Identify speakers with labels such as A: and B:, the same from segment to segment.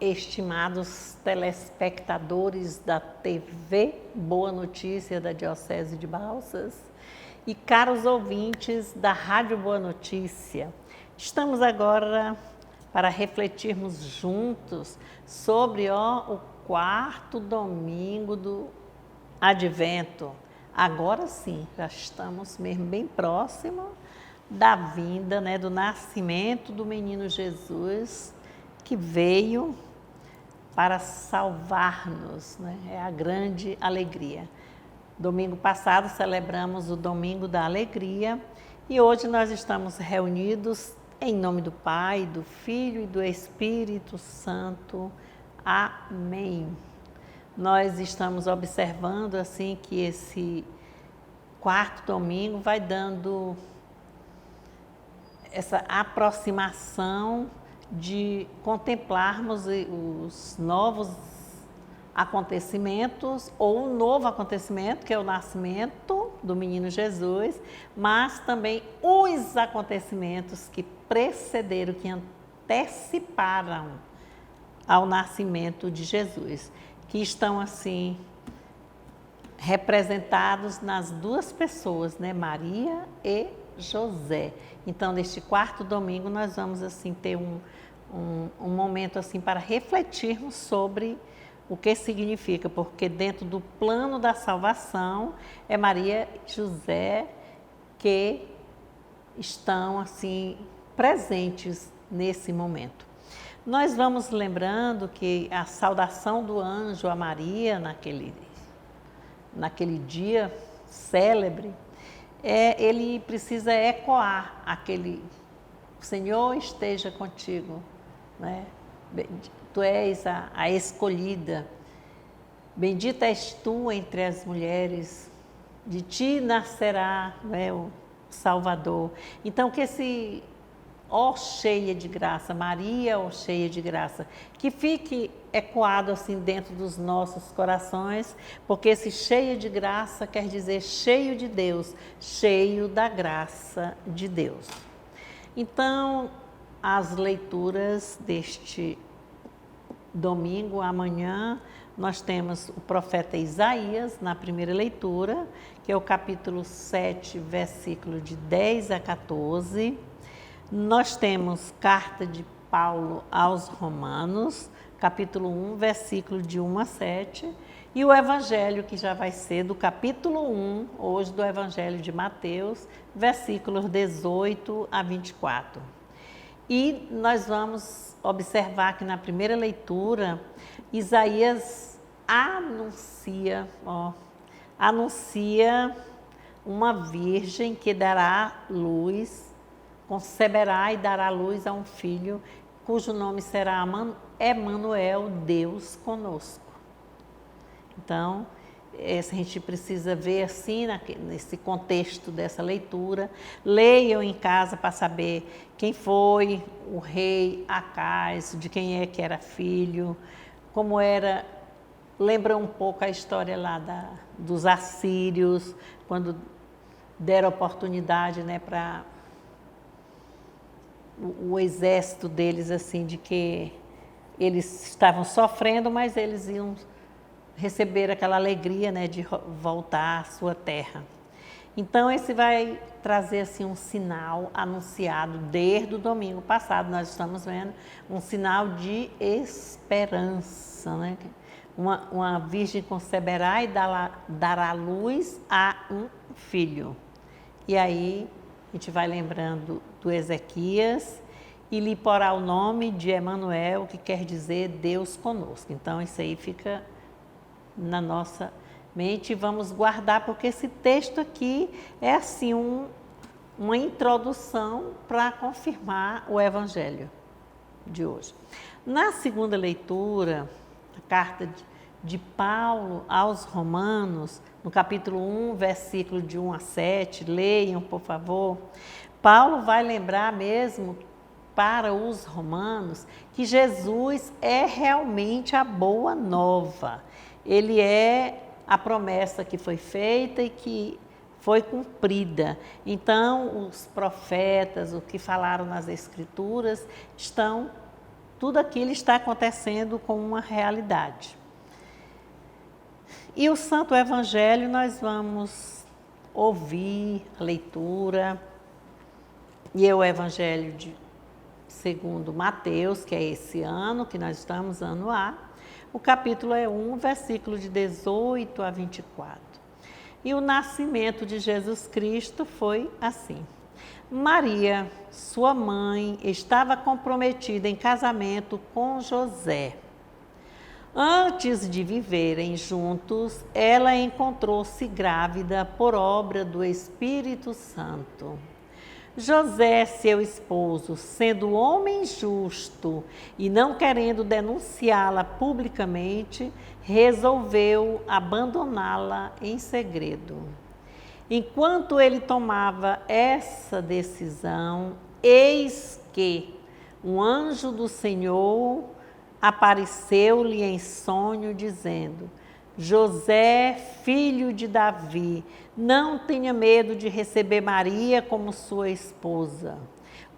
A: estimados telespectadores da TV Boa Notícia da Diocese de Balsas e caros ouvintes da Rádio Boa Notícia. Estamos agora para refletirmos juntos sobre o quarto domingo do Advento. Agora sim, já estamos mesmo bem próximo da vinda, do nascimento do menino Jesus, que veio para salvar-nos, É a grande alegria. Domingo passado celebramos o Domingo da Alegria e hoje nós estamos reunidos em nome do Pai, do Filho e do Espírito Santo. Amém. Nós estamos observando assim que esse quarto domingo vai dando essa aproximação de contemplarmos os novos acontecimentos, ou um novo acontecimento, que é o nascimento do menino Jesus, mas também os acontecimentos que precederam, que anteciparam ao nascimento de Jesus, que estão assim representados nas duas pessoas, Maria e José. Então, neste quarto domingo, nós vamos assim ter um momento assim para refletirmos sobre o que significa, porque dentro do plano da salvação é Maria e José que estão assim presentes nesse momento. Nós vamos lembrando que a saudação do anjo a Maria naquele dia célebre, ele precisa ecoar o Senhor esteja contigo, Tu és a escolhida, bendita és tu entre as mulheres, de ti nascerá o Salvador. Então que esse ó cheia de graça, Maria, ó cheia de graça, que fique ecoado assim dentro dos nossos corações, porque esse cheia de graça quer dizer cheio de Deus, cheio da graça de Deus. Então, as leituras deste domingo, amanhã, nós temos o profeta Isaías na primeira leitura, que é o capítulo 7, versículo de 10 a 14. Nós temos carta de Paulo aos Romanos, capítulo 1, versículo de 1 a 7, e o Evangelho, que já vai ser do capítulo 1, hoje do Evangelho de Mateus, versículos 18 a 24. E nós vamos observar que na primeira leitura, Isaías anuncia uma virgem que dará luz, conceberá e dará luz a um filho, cujo nome será Emanuel, Deus conosco. Então, a gente precisa ver assim, nesse contexto dessa leitura. Leiam em casa para saber quem foi o rei Acais, de quem é que era filho, como era. Lembra um pouco a história lá dos assírios, quando deram oportunidade para o exército deles, assim, de que eles estavam sofrendo, mas eles iam receber aquela alegria, de voltar à sua terra. Então, esse vai trazer assim um sinal anunciado desde o domingo passado. Nós estamos vendo um sinal de esperança, Uma virgem conceberá e dará luz a um filho. E aí, a gente vai lembrando do Ezequias, e lhe porá o nome de Emanuel, que quer dizer Deus conosco. Então, isso aí fica na nossa mente e vamos guardar, porque esse texto aqui é assim uma introdução para confirmar o Evangelho de hoje. Na segunda leitura, a carta de Paulo aos Romanos, no capítulo 1, versículo de 1 a 7, leiam, por favor. Paulo vai lembrar mesmo para os romanos que Jesus é realmente a boa nova. Ele é a promessa que foi feita e que foi cumprida. Então, os profetas, o que falaram nas Escrituras, estão tudo aquilo está acontecendo com uma realidade. E o Santo Evangelho nós vamos ouvir a leitura, e é o Evangelho segundo Mateus, que é esse ano, que nós estamos, ano A. O capítulo é 1, versículo de 18 a 24. E o nascimento de Jesus Cristo foi assim. Maria, sua mãe, estava comprometida em casamento com José. Antes de viverem juntos, ela encontrou-se grávida por obra do Espírito Santo. José, seu esposo, sendo homem justo e não querendo denunciá-la publicamente, resolveu abandoná-la em segredo. Enquanto ele tomava essa decisão, eis que um anjo do Senhor apareceu-lhe em sonho, dizendo: José, filho de Davi, não tenha medo de receber Maria como sua esposa,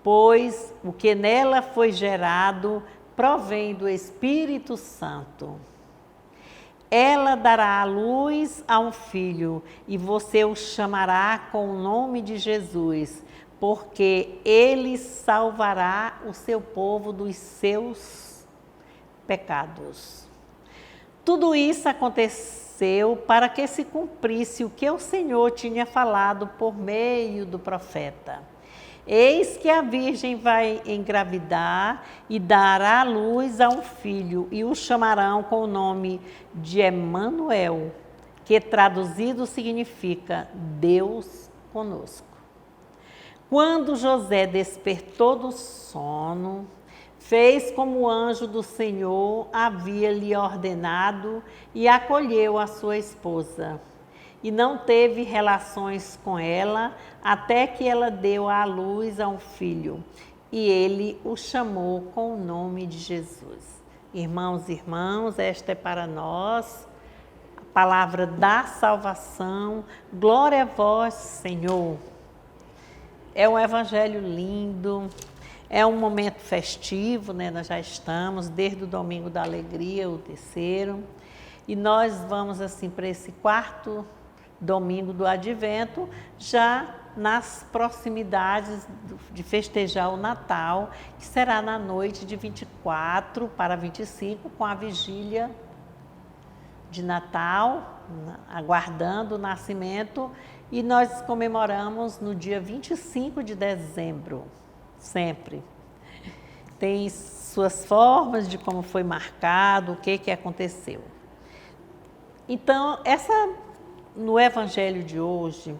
A: pois o que nela foi gerado provém do Espírito Santo. Ela dará à luz a um filho, e você o chamará com o nome de Jesus, porque ele salvará o seu povo dos seus pecados. Tudo isso aconteceu para que se cumprisse o que o Senhor tinha falado por meio do profeta. Eis que a virgem vai engravidar e dará à luz a um filho, e o chamarão com o nome de Emanuel, que traduzido significa Deus conosco. Quando José despertou do sono, fez como o anjo do Senhor havia lhe ordenado e acolheu a sua esposa. E não teve relações com ela, até que ela deu à luz a um filho. E ele o chamou com o nome de Jesus. Irmãos e irmãs, esta é para nós a palavra da salvação. Glória a vós, Senhor. É um evangelho lindo, é um momento festivo, né? Nós já estamos desde o domingo da alegria, o terceiro. E nós vamos assim para esse quarto domingo do Advento, já nas proximidades de festejar o Natal, que será na noite de 24 para 25, com a vigília de Natal, aguardando o nascimento, e nós comemoramos no dia 25 de dezembro, sempre. Tem suas formas de como foi marcado, o que aconteceu. Então, no Evangelho de hoje,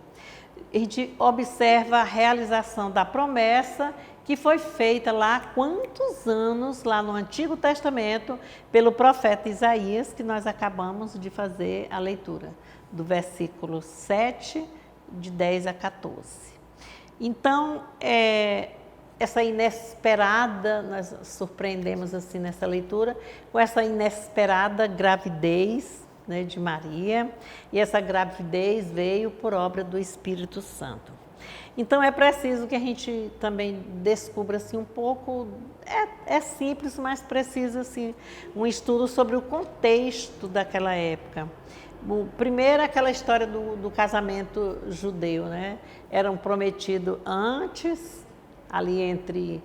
A: a gente observa a realização da promessa que foi feita lá há quantos anos, lá no Antigo Testamento, pelo profeta Isaías, que nós acabamos de fazer a leitura, do versículo 7, de 10 a 14. Então, essa inesperada, nós surpreendemos assim nessa leitura, com essa inesperada gravidez, né, de Maria, e essa gravidez veio por obra do Espírito Santo. Então é preciso que a gente também descubra assim um pouco, é simples, mas precisa assim um estudo sobre o contexto daquela época. Primeiro, aquela história do casamento judeu, né? Era um prometido antes, ali entre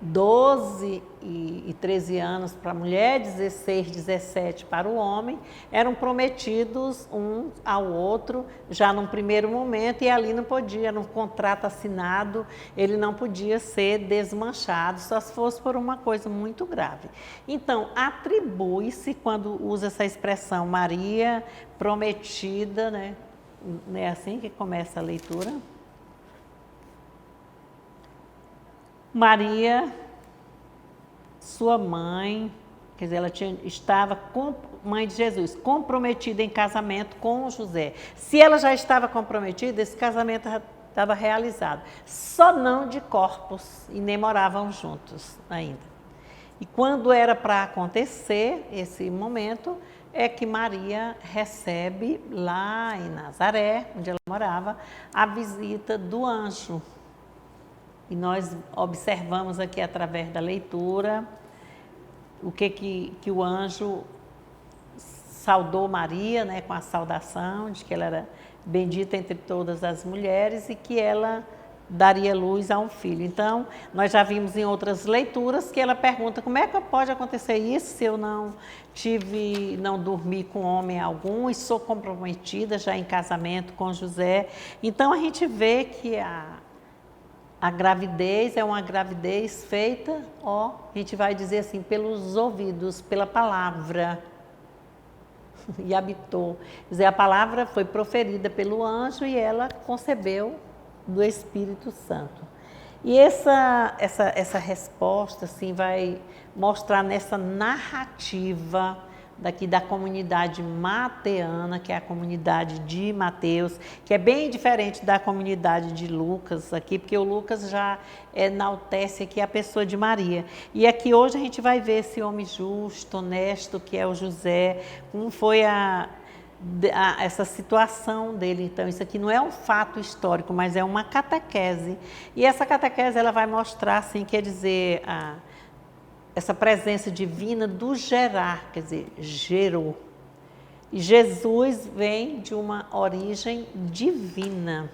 A: 12 e 13 anos para a mulher, 16, 17 para o homem, eram prometidos um ao outro já num primeiro momento, e ali não podia, num contrato assinado, ele não podia ser desmanchado, só se fosse por uma coisa muito grave. Então, atribui-se, quando usa essa expressão Maria prometida, né? Não é assim que começa a leitura? Maria, sua mãe, quer dizer, ela estava mãe de Jesus, comprometida em casamento com José. Se ela já estava comprometida, esse casamento estava realizado. Só não de corpos, e nem moravam juntos ainda. E quando era para acontecer esse momento, é que Maria recebe lá em Nazaré, onde ela morava, a visita do anjo. E nós observamos aqui através da leitura o que o anjo saudou Maria, né, com a saudação de que ela era bendita entre todas as mulheres e que ela daria luz a um filho. Então, nós já vimos em outras leituras que ela pergunta como é que pode acontecer isso se eu não dormi com homem algum e sou comprometida já em casamento com José. Então, a gente vê que a gravidez é uma gravidez feita, a gente vai dizer assim, pelos ouvidos, pela palavra. E habitou. Quer dizer, a palavra foi proferida pelo anjo e ela concebeu do Espírito Santo. E essa resposta assim, vai mostrar nessa narrativa daqui da comunidade mateana, que é a comunidade de Mateus, que é bem diferente da comunidade de Lucas aqui, porque o Lucas já enaltece aqui a pessoa de Maria. E aqui hoje a gente vai ver esse homem justo, honesto, que é o José, como foi essa situação dele. Então, isso aqui não é um fato histórico, mas é uma catequese. E essa catequese ela vai mostrar, assim, quer dizer, essa presença divina do gerar, quer dizer, gerou. E Jesus vem de uma origem divina.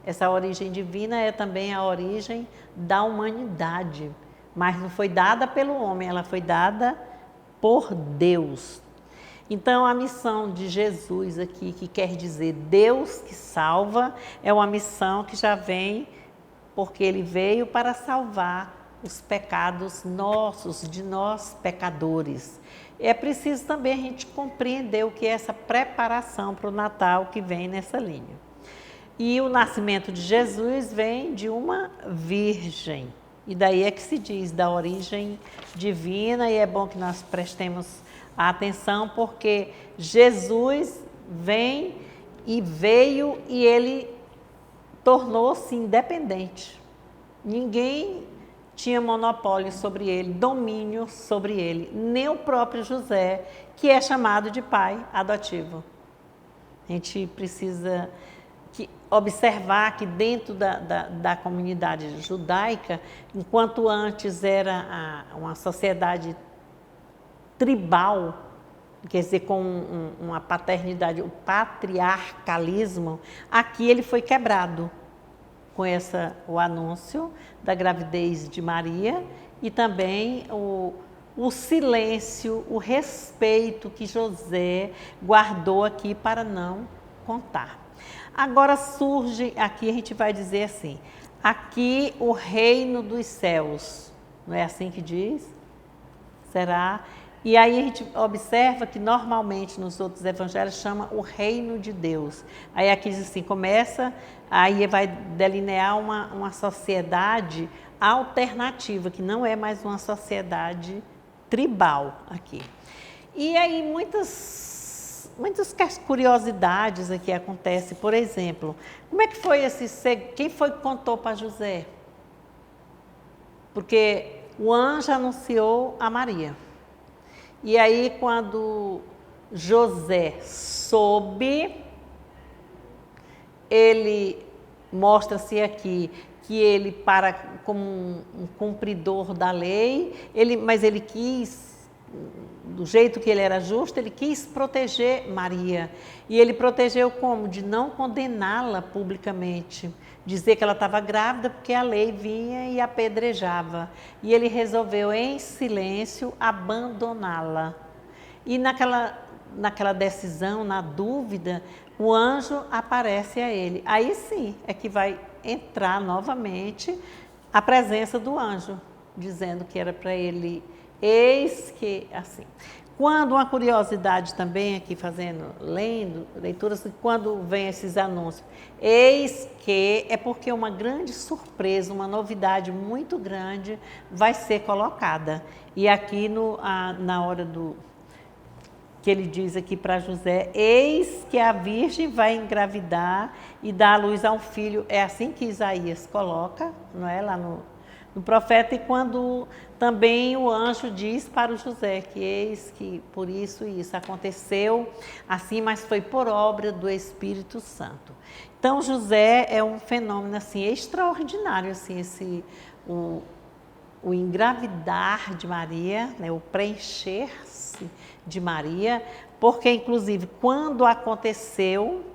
A: Essa origem divina é também a origem da humanidade, mas não foi dada pelo homem, ela foi dada por Deus. Então, a missão de Jesus aqui, que quer dizer Deus que salva, é uma missão que já vem porque Ele veio para salvar os pecados nossos, de nós pecadores. É preciso também a gente compreender o que é essa preparação para o Natal que vem nessa linha. E o nascimento de Jesus vem de uma virgem. E daí é que se diz da origem divina, e é bom que nós prestemos atenção, porque Jesus vem e veio e ele tornou-se independente. Ninguém tinha monopólio sobre ele, domínio sobre ele, nem o próprio José, que é chamado de pai adotivo. A gente precisa observar que dentro da comunidade judaica, enquanto antes era uma sociedade tribal, quer dizer, com uma paternidade, o patriarcalismo, aqui ele foi quebrado com o anúncio da gravidez de Maria e também o silêncio, o respeito que José guardou aqui para não contar. Agora surge, aqui a gente vai dizer assim, aqui o reino dos céus, não é assim que diz? Será? E aí a gente observa que normalmente nos outros evangelhos chama o reino de Deus. Aí aqui diz assim, aí vai delinear uma sociedade alternativa, que não é mais uma sociedade tribal aqui. E aí muitas curiosidades aqui acontecem. Por exemplo, como é que foi quem foi que contou para José? Porque o anjo anunciou a Maria. E aí, quando José soube, ele mostra-se aqui que ele, como um cumpridor da lei, mas ele quis, do jeito que ele era justo, ele quis proteger Maria. E ele protegeu como? De não condená-la publicamente. Dizer que ela estava grávida porque a lei vinha e apedrejava. E ele resolveu, em silêncio, abandoná-la. E naquela decisão, na dúvida, o anjo aparece a ele. Aí sim é que vai entrar novamente a presença do anjo, dizendo que era para ele, eis que, assim. Quando uma curiosidade também aqui lendo leituras, quando vem esses anúncios, eis que é porque uma grande surpresa, uma novidade muito grande vai ser colocada. E aqui na hora que ele diz aqui para José, eis que a virgem vai engravidar e dar à luz a um filho. É assim que Isaías coloca, não é? Lá no profeta, e quando também o anjo diz para o José que eis que por isso aconteceu assim, mas foi por obra do Espírito Santo. Então José é um fenômeno assim extraordinário, assim, o o engravidar de Maria, né, o preencher-se de Maria, porque inclusive quando aconteceu,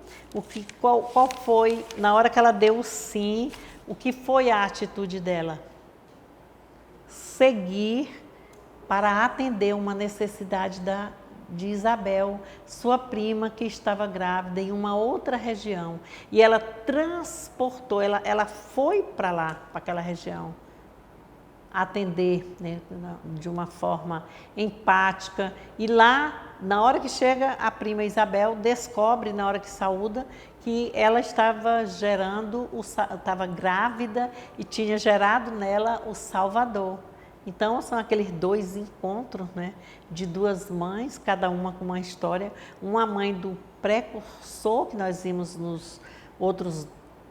A: qual foi, na hora que ela deu o sim, o que foi a atitude dela? Seguir para atender uma necessidade de Isabel, sua prima que estava grávida em uma outra região. E ela transportou, ela foi para lá, para aquela região, atender, né, de uma forma empática. E lá, na hora que chega, a prima Isabel descobre, na hora que saúda, que ela estava estava grávida e tinha gerado nela o Salvador. Então, são aqueles dois encontros, né, de duas mães, cada uma com uma história. Uma mãe do precursor, que nós vimos nos outros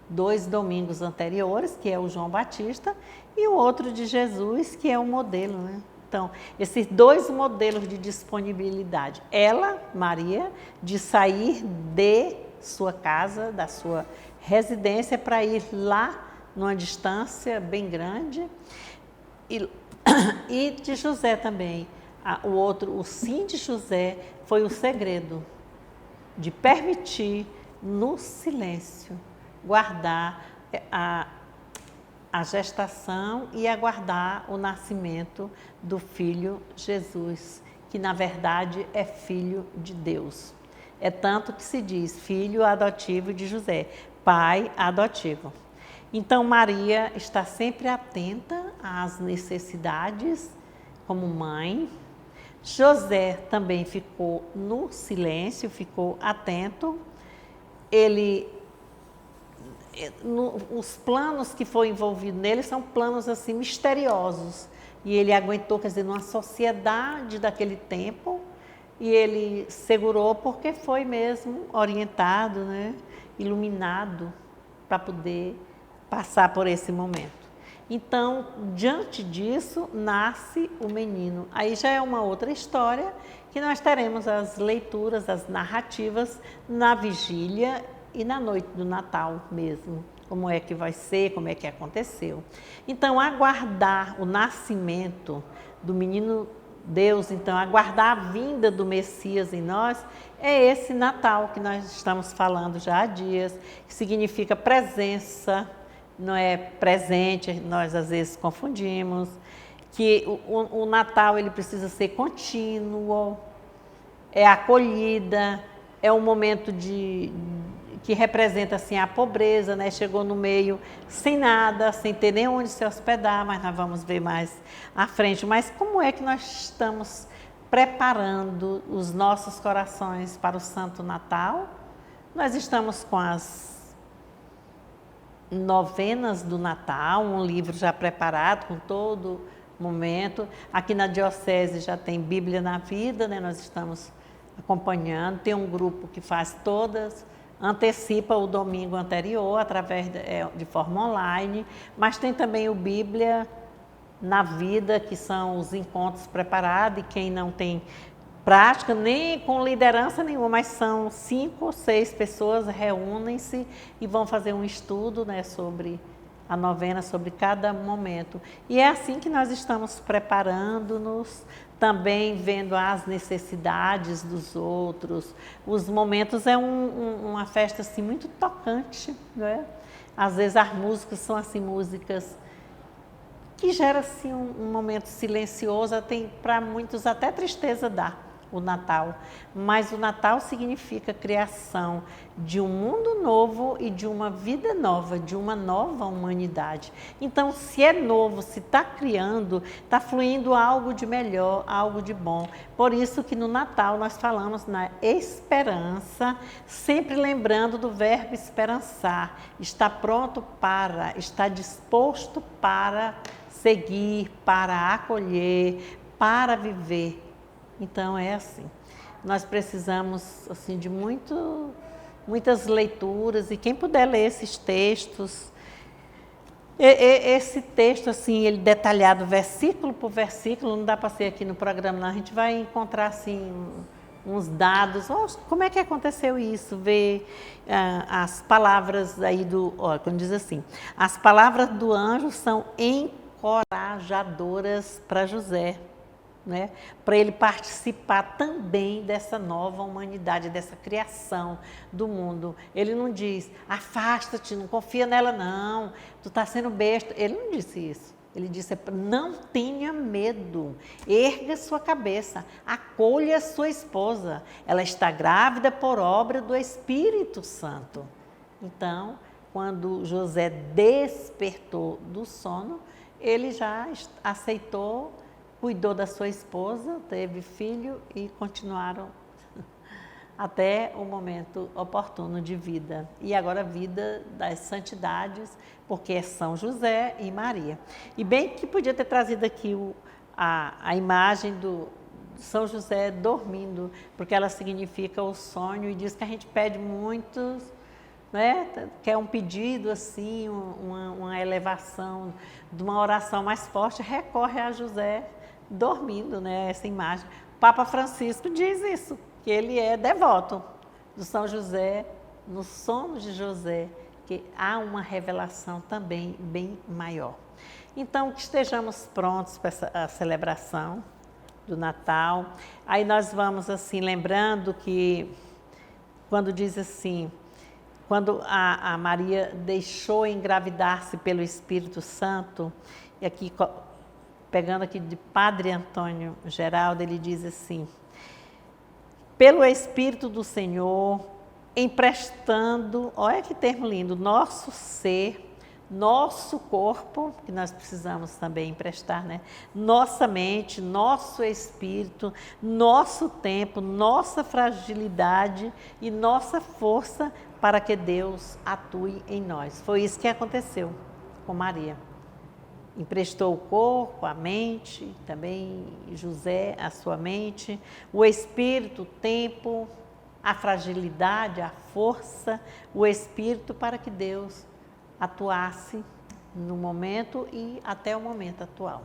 A: 2 domingos anteriores, que é o João Batista, e o outro de Jesus, que é o modelo, né? Então, esses 2 modelos de disponibilidade. Ela, Maria, de sair de sua casa, da sua residência, para ir lá, numa distância bem grande. E de José também. O sim de José foi o segredo de permitir, no silêncio, guardar a gestação e aguardar o nascimento do filho Jesus, que na verdade é filho de Deus. É tanto que se diz filho adotivo de José, pai adotivo. Então, Maria está sempre atenta às necessidades como mãe. José também ficou no silêncio, ficou atento. Os planos que foi envolvido nele são planos assim misteriosos. E ele aguentou, quer dizer, numa sociedade daquele tempo, e ele segurou porque foi mesmo orientado, né, iluminado para poder passar por esse momento. Então, diante disso, nasce o menino. Aí já é uma outra história, que nós teremos as leituras, as narrativas na vigília e na noite do Natal mesmo. Como é que vai ser, como é que aconteceu. Então, aguardar o nascimento do menino Deus, então, aguardar a vinda do Messias em nós, é esse Natal que nós estamos falando já há dias, que significa presença, não é presente, nós às vezes confundimos, que o Natal ele precisa ser contínuo, é acolhida, é um momento que representa assim a pobreza, né? Chegou no meio sem nada, sem ter nem onde se hospedar, mas nós vamos ver mais à frente. Mas como é que nós estamos preparando os nossos corações para o Santo Natal? Nós estamos com as novenas do Natal, um livro já preparado com todo momento. Aqui na Diocese já tem Bíblia na Vida, né? Nós estamos acompanhando. Tem um grupo que faz todas, antecipa o domingo anterior através de forma online, mas tem também o Bíblia na Vida, que são os encontros preparados, e quem não tem prática, nem com liderança nenhuma, mas são 5 ou 6 pessoas reúnem-se e vão fazer um estudo, né, sobre a novena, sobre cada momento. E é assim que nós estamos preparando-nos, também vendo as necessidades dos outros. Os momentos é uma festa assim, muito tocante, né? Às vezes as músicas são assim, músicas que geram assim, um momento silencioso, tem para muitos até tristeza dá o Natal, mas o Natal significa criação de um mundo novo e de uma vida nova, de uma nova humanidade. Então, se é novo, se está criando, está fluindo algo de melhor, algo de bom. Por isso que no Natal nós falamos na esperança, sempre lembrando do verbo esperançar, está pronto para, está disposto para seguir, para acolher, para viver. Então, é assim, nós precisamos assim, de muitas leituras, e quem puder ler esses textos, esse texto, assim, ele detalhado versículo por versículo, não dá para ser aqui no programa, não. A gente vai encontrar, assim, uns dados, como é que aconteceu isso, ver as palavras aí quando diz assim, as palavras do anjo são em encorajadoras para José, né? Para ele participar também dessa nova humanidade, dessa criação do mundo. Ele não diz, afasta-te, não confia nela não, tu está sendo besta. Ele não disse isso. Ele disse, não tenha medo, erga sua cabeça, acolha sua esposa. Ela está grávida por obra do Espírito Santo. Então, quando José despertou do sono, ele já aceitou, cuidou da sua esposa, teve filho e continuaram até o momento oportuno de vida. E agora a vida das santidades, porque é São José e Maria. E bem que podia ter trazido aqui a imagem do São José dormindo, porque ela significa o sonho e diz que a gente pede muitos, né? Que é um pedido assim, uma elevação de uma oração mais forte, recorre a José dormindo, né? Essa imagem. O Papa Francisco diz isso, que ele é devoto do São José, no sono de José, que há uma revelação também bem maior. Então, que estejamos prontos para a celebração do Natal. Aí nós vamos assim, lembrando que quando diz assim, quando a Maria deixou engravidar-se pelo Espírito Santo, e aqui, pegando aqui de Padre Antônio Geraldo, ele diz assim, pelo Espírito do Senhor, emprestando, olha que termo lindo, nosso ser, nosso corpo, que nós precisamos também emprestar, né? Nossa mente, nosso espírito, nosso tempo, nossa fragilidade e nossa força para que Deus atue em nós. Foi isso que aconteceu com Maria. Emprestou o corpo, a mente, também José, a sua mente, o espírito, o tempo, a fragilidade, a força, o espírito para que Deus atuasse no momento e até o momento atual.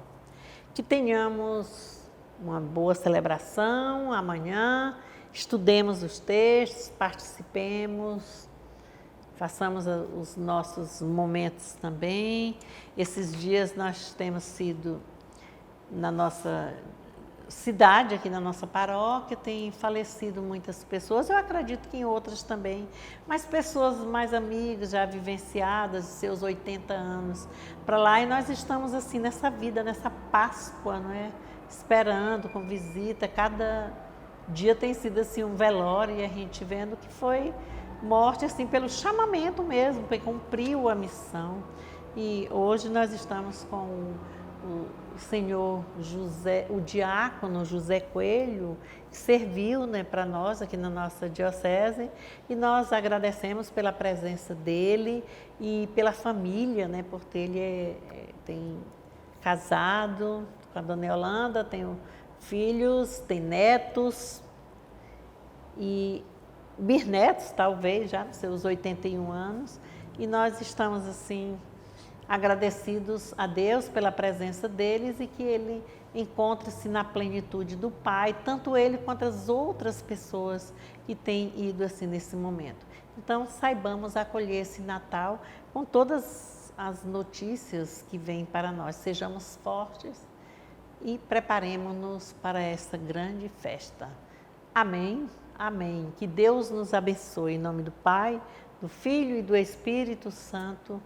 A: Que tenhamos uma boa celebração amanhã, estudemos os textos, participemos, façamos os nossos momentos também. Esses dias nós temos sido na nossa cidade, aqui na nossa paróquia, tem falecido muitas pessoas, eu acredito que em outras também, mas pessoas mais amigas, já vivenciadas, seus 80 anos para lá, e nós estamos assim nessa vida, nessa Páscoa, não é? Esperando, com visita, cada dia tem sido assim um velório, e a gente vendo que foi morte assim pelo chamamento mesmo, porque cumpriu a missão. E hoje nós estamos com o senhor José, o diácono José Coelho, que serviu, né, para nós aqui na nossa diocese, e nós agradecemos pela presença dele e pela família, né, porque ele tem casado com a dona Yolanda, tem filhos, tem netos e bisnetos, talvez, já nos seus 81 anos, e nós estamos assim agradecidos a Deus pela presença deles e que ele encontre-se na plenitude do Pai, tanto ele quanto as outras pessoas que têm ido assim nesse momento. Então, saibamos acolher esse Natal com todas as notícias que vêm para nós. Sejamos fortes e preparemos-nos para essa grande festa. Amém, amém. Que Deus nos abençoe. Em nome do Pai, do Filho e do Espírito Santo.